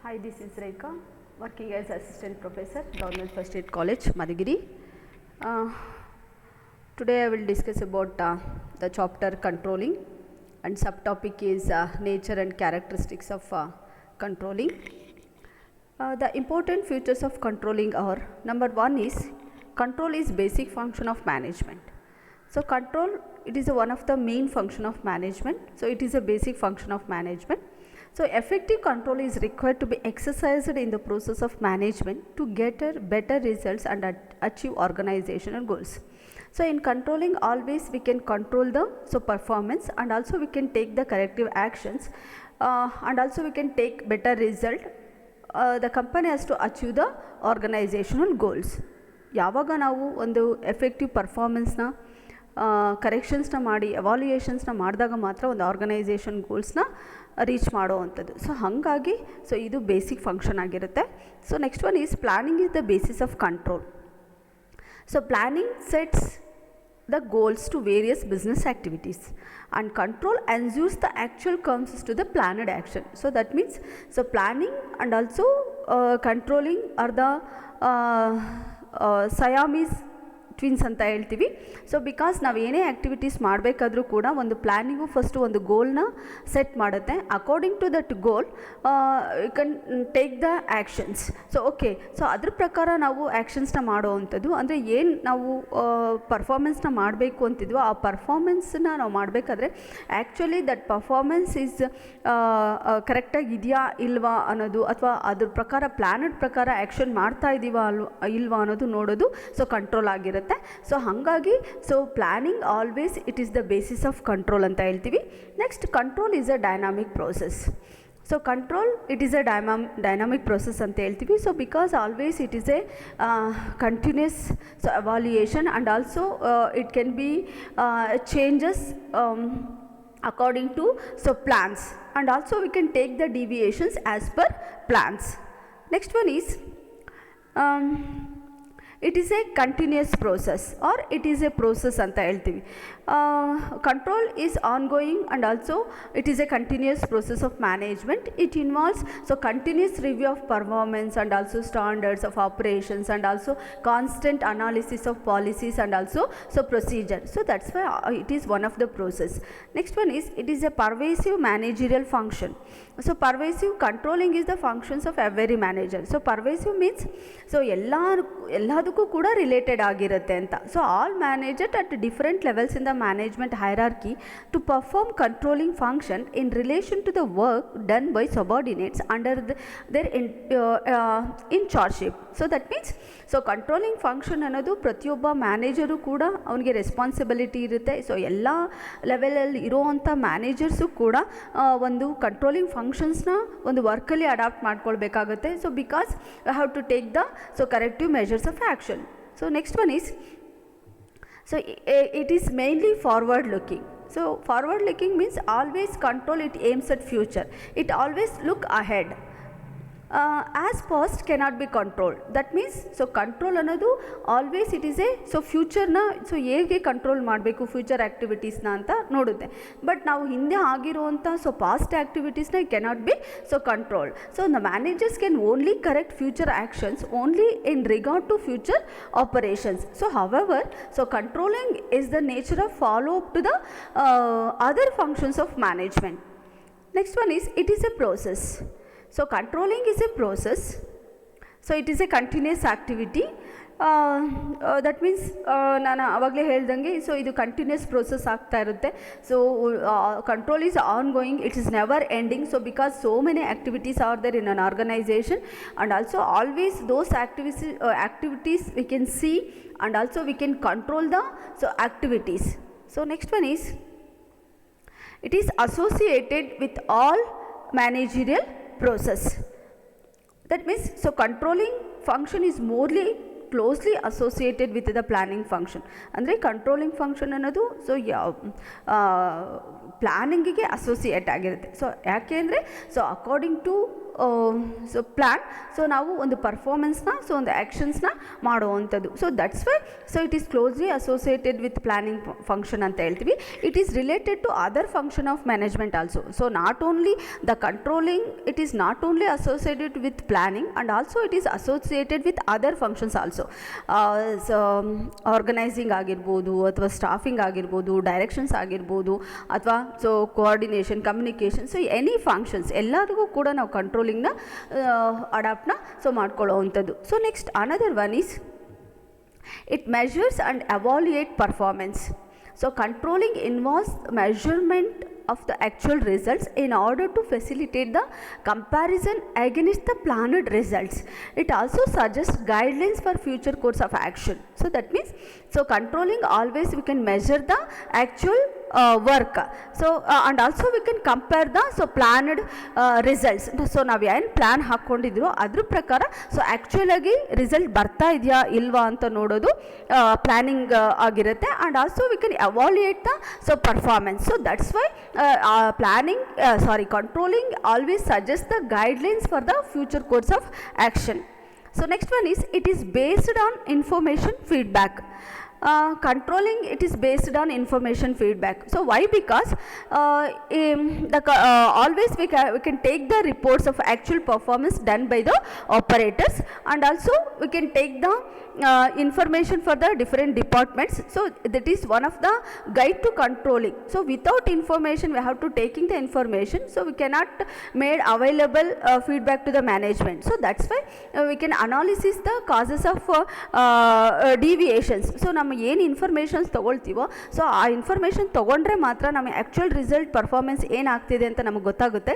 Hi, this is Rekha, working as Assistant Professor, Government First Aid College, Madhugiri. Today I will discuss about the chapter controlling, and subtopic is nature and characteristics of controlling. The important features of controlling are, number one is, control is basic function of management. So control, it is one of the main function of management. So it is a basic function of management. So effective control is required to be exercised in the process of management to get better results and achieve organizational goals. So in controlling, always we can control the performance, and also we can take the corrective actions, and also we can take better result. The company has to achieve the organizational goals. ಯಾವಾಗ ನಾವು ಒಂದು effective ಪರ್ಫಾರ್ಮೆನ್ಸ್ನ ಕರೆಕ್ಷನ್ಸ್ನ ಮಾಡಿ ಎವಾಲ್ಯೂಯೇಷನ್ಸ್ನ ಮಾಡಿದಾಗ ಮಾತ್ರ ಒಂದು organisation ಗೋಲ್ಸ್ನ reach ಮಾಡುವಂಥದ್ದು. So ಹಾಗಾಗಿ ಇದು ಬೇಸಿಕ್ ಫಂಕ್ಷನ್ ಆಗಿರುತ್ತೆ. So next one is planning is the basis of control. So planning sets the goals to various business activities, and control ensures the actual comes to the planned action. So that means planning and also controlling are the Siamese twins ಅಂತ ಹೇಳ್ತೀವಿ. So because ನಾವು ಏನೇ activities ಮಾಡಬೇಕಾದ್ರೂ ಕೂಡ ಒಂದು planning first ಒಂದು ಗೋಲ್ನ set ಮಾಡುತ್ತೆ. According to that goal you can take the actions. So okay, so ಅದ್ರ ಪ್ರಕಾರ ನಾವು ಆ್ಯಕ್ಷನ್ಸ್ನ ಮಾಡೋವಂಥದ್ದು. ಅಂದರೆ ಏನು ನಾವು ಪರ್ಫಾರ್ಮೆನ್ಸ್ನ ಮಾಡಬೇಕು ಅಂತಿದ್ವೋ ಆ ಪರ್ಫಾರ್ಮೆನ್ಸನ್ನ ನಾವು ಮಾಡಬೇಕಾದ್ರೆ ಆ್ಯಕ್ಚುಲಿ ದಟ್ ಪರ್ಫಾರ್ಮೆನ್ಸ್ ಈಸ್ ಕರೆಕ್ಟಾಗಿ ಇದೆಯಾ ಇಲ್ವಾ ಅನ್ನೋದು, ಅಥವಾ ಅದ್ರ ಪ್ರಕಾರ ಪ್ಲ್ಯಾನೆಡ್ ಪ್ರಕಾರ ಆ್ಯಕ್ಷನ್ ಮಾಡ್ತಾ ಇದ್ದೀವಾ ಇಲ್ವಾ ಅನ್ನೋದು ನೋಡೋದು ಕಂಟ್ರೋಲ್ ಆಗಿರುತ್ತೆ. ಸೊ ಹಾಗಾಗಿ planning always it is the basis of control ಅಂತ ಹೇಳ್ತೀವಿ. Next, control is a dynamic process. So control it is a dynamic process ಅಂತ ಹೇಳ್ತೀವಿ. So because always it is a continuous evaluation, and also it can be changes according to plans, and also we can take the deviations as per plans. Next one is it is a continuous process, or it is a process anta heltivi. Control is ongoing, and also it is a continuous process of management. It involves continuous review of performance, and also standards of operations, and also constant analysis of policies, and also procedure. So that's why it is one of the process. Next one is, it is a pervasive managerial function. So pervasive controlling is the functions of every manager. So pervasive means ಎಲ್ಲದಕ್ಕೂ ಕೂಡ related ಆಗಿರುತ್ತೆ ಅಂತ. So all manager at different levels in the management hierarchy to perform controlling function in relation to the work done by subordinates under their inchargeship. So that means controlling function ಅನ್ನೋದು ಪ್ರತಿಯೊಬ್ಬ manager ಕೂಡ ಅವನಿಗೆ responsibility ಇರುತ್ತೆ. So ಎಲ್ಲ ಲೆವೆಲಲ್ಲಿ ಇರೋವಂಥ managers ಕೂಡ ಒಂದು ಕಂಟ್ರೋಲಿಂಗ್ ಫಂಕ್ಷನ್ಸ್ನ ಒಂದು ವರ್ಕಲ್ಲಿ ಅಡಾಪ್ಟ್ ಮಾಡ್ಕೊಳ್ಬೇಕಾಗುತ್ತೆ. So because you have to take the corrective measures of action. So next one is, it is mainly forward looking. So forward looking means always control, it aims at future, it always look ahead. As past cannot be controlled. That means control ಅನ್ನೋದು always it is A ಫ್ಯೂಚರ್ನ ಹೇಗೆ control ಮಾಡಬೇಕು future ಆ್ಯಕ್ಟಿವಿಟೀಸ್ನ ಅಂತ ನೋಡುತ್ತೆ. But ನಾವು ಹಿಂದೆ ಆಗಿರುವಂಥ past ಆ್ಯಕ್ಟಿವಿಟೀಸ್ನ cannot be controlled. So the managers can only correct future actions only in regard to future operations. So however controlling is the nature of follow up to the other functions of management. Next one is, it is a process. So controlling is a process. So it is a continuous activity. That means ನಾನು ಆವಾಗಲೇ ಹೇಳ್ದಂಗೆ ಇದು continuous process ಆಗ್ತಾ ಇರುತ್ತೆ. So control is ongoing, it is never ending. So because so many activities are there in an organisation, and also always those activities we can see, and also we can control the activities. So next one is, it is associated with all managerial process. That means controlling function is morely closely associated with the planning function. ಅಂದರೆ controlling function ಅನ್ನೋದು ಪ್ಲ್ಯಾನಿಂಗಿಗೆ associate ಆಗಿರುತ್ತೆ. So ಯಾಕೆ ಅಂದರೆ according to so plan, so ನಾವು ಒಂದು ಪರ್ಫಾರ್ಮೆನ್ಸ್ನ, so ಒಂದು ಆ್ಯಕ್ಷನ್ಸ್ನ ಮಾಡುವಂಥದ್ದು. So that's why so it is closely associated with planning function ಅಂತ ಹೇಳ್ತೀವಿ. It is related to other function of management also. So not only the controlling, it is not only associated with planning and also it is associated with other functions also. So organising ಆಗಿರ್ಬೋದು, ಅಥವಾ staffing ಆಗಿರ್ಬೋದು, directions ಆಗಿರ್ಬೋದು, ಅಥವಾ so coordination, communication, so any functions ಎಲ್ಲದಕ್ಕೂ ಕೂಡ ನಾವು ಕಂಟ್ರೋಲಿಂಗ್ನ ಅಡಾಪ್ಟ್ನ ಸೊ ಮಾಡ್ಕೊಳ್ಳೋವಂಥದ್ದು. So next another one is it measures and evaluate performance. So controlling involves measurement of the actual results in order to facilitate the comparison against the planned results. It also suggests guidelines for future course of action. So that means, so controlling always we can measure the actual work. So and also we can compare the so planned results. So ನಾವು ಏನು plan ಹಾಕ್ಕೊಂಡಿದ್ರು ಅದ್ರ ಪ್ರಕಾರ so ಆ್ಯಕ್ಚುಲಾಗಿ result ಬರ್ತಾ ಇದೆಯಾ ಇಲ್ವಾ ಅಂತ ನೋಡೋದು planning ಆಗಿರುತ್ತೆ. And also we can evaluate the so performance. So that's why controlling always suggests the guidelines for the future course of action. So next one is, it is based on information feedback. Controlling, it is based on information feedback. So why? Because always we can take the reports of actual performance done by the operators, and also we can take the information for the different departments. So that is one of the guide to controlling. So without information we have to taking the information, so we cannot made available feedback to the management. So that's why we can analysis the causes of deviations. So ನಮ್ಮ ಏನು informations ತೊಗೊಳ್ತೀವೋ so ಆ information ತೊಗೊಂಡ್ರೆ ಮಾತ್ರ ನಮ್ಮ actual result performance ಏನಾಗ್ತಿದೆ ಅಂತ ನಮಗೆ ಗೊತ್ತಾಗುತ್ತೆ.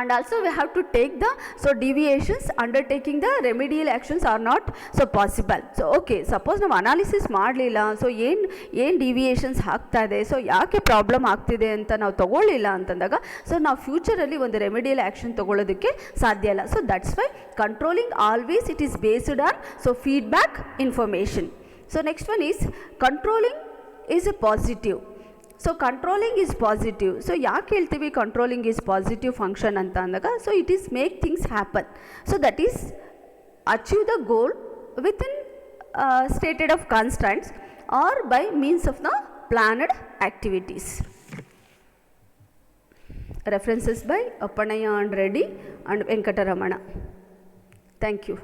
And also we have to take the so deviations, undertaking the remedial actions are not so possible. So okay, suppose ನಾವು ಅನಾಲಿಸಿಸ್ ಮಾಡಲಿಲ್ಲ, ಸೊ ಏನು ಡಿವಿಯೇಷನ್ಸ್ ಆಗ್ತಾ ಇದೆ, ಸೊ ಯಾಕೆ ಪ್ರಾಬ್ಲಮ್ ಆಗ್ತಿದೆ ಅಂತ ನಾವು ತೊಗೊಳ್ಳಿಲ್ಲ ಅಂತಂದಾಗ ಸೊ ನಾವು ಫ್ಯೂಚರಲ್ಲಿ ಒಂದು ರೆಮಿಡಿಯಲ್ ಆ್ಯಕ್ಷನ್ ತೊಗೊಳ್ಳೋದಕ್ಕೆ ಸಾಧ್ಯ ಇಲ್ಲ. So that's Y controlling always it is based on so feedback information. So next one is, controlling is a positive. So controlling is positive. So ಯಾಕೆ ಹೇಳ್ತೀವಿ controlling is positive function ಅಂತ ಅಂದಾಗ, so it is make things happen. So that is achieve the goal within stated of constraints or by means of the planned activities. References by Appannaya and Reddy and Venkataramana. Thank you.